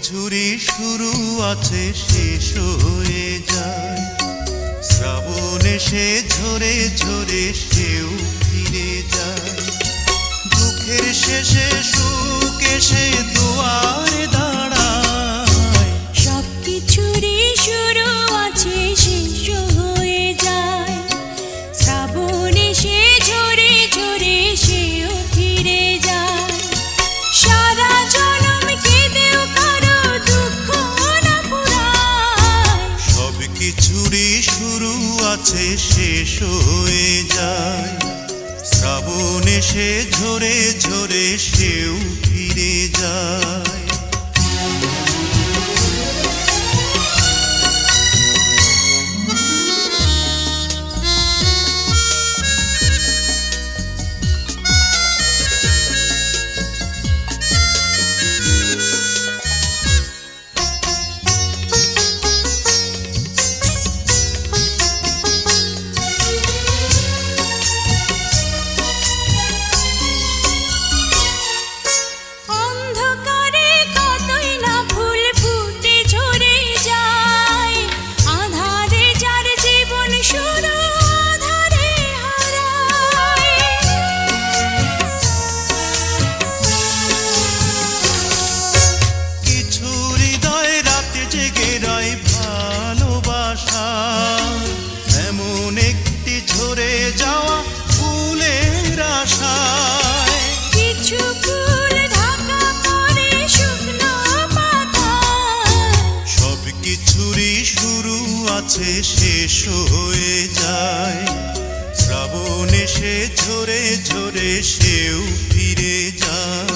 কিছুরই শুরু আছে শেষ হয়ে যায়। শ্রাবণ এসে ঝরে ঝরে সেও ফিরে যায়। দুঃখের শেষে সুখ এসে দুয়ারে দাঁড়ায়। সব কিছুরই শুরু আছে শেষ হয়ে যায়। শ্রাবণ এসে ঝরে ঝরে সেও ফিরে যায়। সারা জনম কেঁদেও কারো দুঃখ না পুরায়। সব কিছুরই শুরু আছে শেষ হয়ে যায়। শ্রাবণ এসে ঝরে ঝরে সেও ফিরে যায়। অন্ধকারে কতই না ফুল ফুটে ঝরে যায়। আঁধারে যার জীবন শুরু আঁধারে হারায়। কিছু হৃদয় রাতে জেগে রয় ভালোবাসা। এমন একটি ঝরে যাওয়া ফুলের আশায়। কিছু ফুল ঢাকা পড়ে শুকনো পাতায়। সব কিছুরই শুরু আছে শেষ হয়ে যায়। শ্রাবণ এসে ঝরে ঝরে সেও ফিরে যায়।